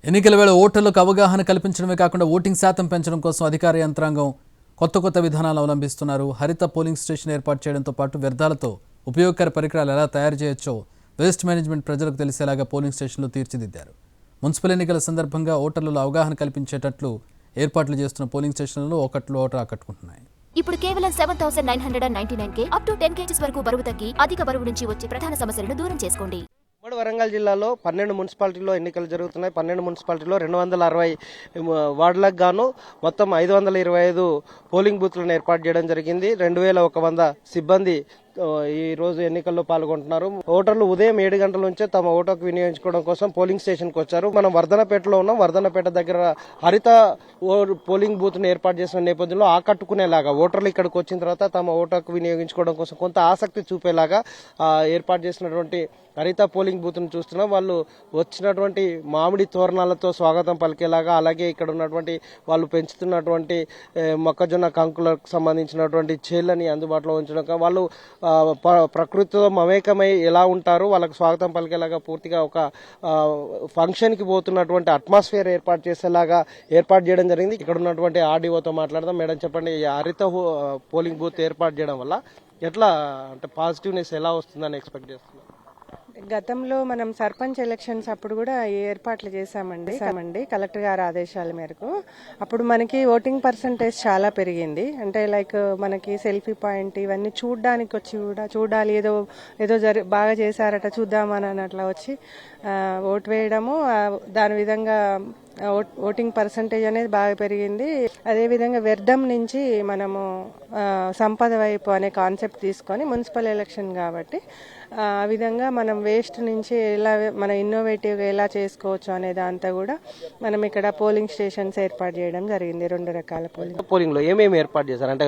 ఎన్నికల వేళ ఓటర్లకు అవగాహన కల్పించడమే కాకుండా ఓటింగ్ శాతం పెంచడం కోసం అధికార యంత్రాంగం కొత్త విధానాలు అవలంబిస్తున్నారు. హరిత పోలింగ్ స్టేషన్ ఏర్పాటు చేయడంతో పాటు వ్యర్థాలతో ఉపయోగకర పరికరాలు ఎలా తయారు చేయొచ్చో వేస్ట్ మేనేజ్మెంట్ ప్రజలకు తెలిసేలాగా పోలింగ్ స్టేషన్లు తీర్చిదిద్దారు. మున్సిపల్ ఎన్నికల సందర్భంగా ఓటర్లలో అవగాహన కల్పించేటట్లు ఏర్పాట్లు చేస్తున్న పోలింగ్ స్టేషన్లలో ఒకట్లు ఓటర్ ఆకట్టుకుంటున్నాయి. ఇప్పుడు కేవలం 7,999 అప్ టు 10 kgs వరకు బరువు తగ్గి అధిక బరువు నుంచి వచ్చే ప్రధాన సమస్యలను దూరం చేసుకోండి. ఉమ్మడి వరంగల్ జిల్లాలో 12 మున్సిపాలిటీల్లో ఎన్నికలు జరుగుతున్నాయి. 12 మున్సిపాలిటీలో 260 వార్డులకు గాను మొత్తం 525 పోలింగ్ బూత్లను ఏర్పాటు చేయడం జరిగింది. 2100 సిబ్బంది ఈ రోజు ఎన్నికల్లో పాల్గొంటున్నారు. ఓటర్లు ఉదయం 7 గంటల నుంచే తమ ఓటుకు వినియోగించుకోవడం కోసం పోలింగ్ స్టేషన్ కు వచ్చారు. మనం వర్ధనపేటలో ఉన్నాం. వర్ధనపేట దగ్గర హరిత పోలింగ్ బూత్ ను ఏర్పాటు చేసిన నేపథ్యంలో ఆకట్టుకునేలాగా ఓటర్లు ఇక్కడికి వచ్చిన తర్వాత తమ ఓటుకు వినియోగించుకోవడం కోసం కొంత ఆసక్తి చూపేలాగా ఏర్పాటు చేసినటువంటి హరిత పోలింగ్ బూత్ ను చూస్తున్నాం. వాళ్ళు వచ్చినటువంటి మామిడి తోరణాలతో స్వాగతం పలికేలాగా, అలాగే ఇక్కడ ఉన్నటువంటి వాళ్ళు పెంచుతున్నటువంటి మొక్కజొన్న కంకులకు సంబంధించినటువంటి చేళ్ళని అందుబాటులో ఉంచడం, వాళ్ళు ప్రకృతితో మమేకమై ఎలా ఉంటారు వాళ్ళకు స్వాగతం పలికేలాగా పూర్తిగా ఒక ఫంక్షన్ కి పోతున్నటువంటి అట్మాస్ఫియర్ ఏర్పాటు చేసేలాగా ఏర్పాటు చేయడం జరిగింది. ఇక్కడ ఉన్నటువంటి ఆర్డీఓతో మాట్లాడదాం. మేడం చెప్పండి, హరిత పోలింగ్ బూత్ ఏర్పాటు చేయడం వల్ల ఎట్లా అంటే పాజిటివ్నెస్ ఎలా వస్తుందని ఎక్స్పెక్ట్ చేస్తున్నారు? గతంలో మనం సర్పంచ్ ఎలక్షన్స్ అప్పుడు కూడా ఏర్పాట్లు చేశామండి కలెక్టర్ గారి ఆదేశాల మేరకు. అప్పుడు మనకి ఓటింగ్ పర్సంటేజ్ చాలా పెరిగింది. అంటే లైక్ మనకి సెల్ఫీ పాయింట్ ఇవన్నీ చూడడానికి వచ్చి కూడా చూడాలి, ఏదో బాగా చేశారట చూద్దామని అట్లా వచ్చి ఓటు వేయడము, దాని విధంగా ఓటింగ్ పర్సంటేజ్ అనేది బాగా పెరిగింది. అదేవిధంగా వ్యర్థం నుంచి మనము సంపద వైపు అనే కాన్సెప్ట్ తీసుకొని మున్సిపల్ ఎలక్షన్ కాబట్టి ఆ విధంగా మనం వేస్ట్ నుంచి ఎలా మన ఇన్నోవేటివ్గా ఎలా చేసుకోవచ్చు అనే దాంతో కూడా మనం ఇక్కడ పోలింగ్ స్టేషన్స్ ఏర్పాటు చేయడం జరిగింది. 2 రకాల పోలింగ్ లో ఏమేమి ఏర్పాటు చేశారు? అంటే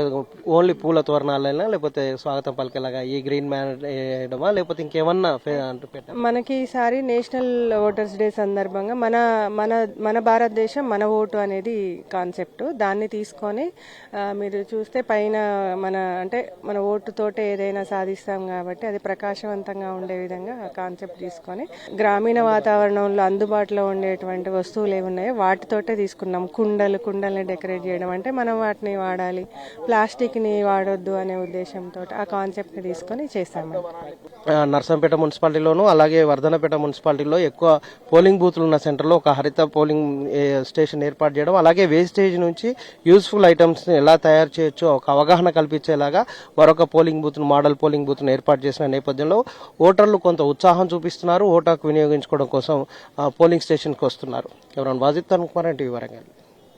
ఓన్లీ పూల తోరణాలైనా లేకపోతే స్వాగతం పలికేలాగా ఈ గ్రీన్ మ్యాన్ వేయడమా లేకపోతే ఇంకేమన్నా మనకి ఈసారి నేషనల్ ఓటర్స్ డే సందర్భంగా మన భారతదేశం మన ఓటు అనేది కాన్సెప్ట్. దాన్ని తీసుకొని మీరు చూస్తే పైన మన ఓటుతోటే ఏదైనా సాధిస్తాం కాబట్టి అది ప్రకాశవంతంగా ఉండే విధంగా కాన్సెప్ట్ తీసుకొని గ్రామీణ వాతావరణంలో అందుబాటులో ఉండేటువంటి వస్తువులు ఏమున్నాయో వాటితోటే తీసుకున్నాం. కుండల్ని డెకరేట్ చేయడం, అంటే మనం వాటిని వాడాలి, ప్లాస్టిక్ ని వాడొద్దు అనే ఉద్దేశంతో ఆ కాన్సెప్ట్ ని తీసుకొని చేస్తాము. నర్సంపేట మున్సిపాలిటీలోను అలాగే వర్ధనపేట మున్సిపాలిటీలో ఎక్కువ పోలింగ్ బూత్లు ఉన్న సెంటర్లో ఒక హరిత పోలింగ్ స్టేషన్ ఏర్పాటు చేయడం, అలాగే వేస్టేజ్ నుంచి యూస్ఫుల్ ఐటమ్స్ ఎలా తయారు చేయొచ్చో ఒక అవగాహన కల్పించేలాగా మరొక polling booth model polling booth ను ఏర్పాటు చేసిన నేపథ్యంలో ఓటర్లు కొంత ఉత్సాహం చూపిస్తున్నారు. ఓటాకు వినియోగించుకోవడం కోసం పోలింగ్ స్టేషన్ కు వస్తున్నారు. ఎవరైనా వాజిద్ కుమార్, టీవీ వరంగల్.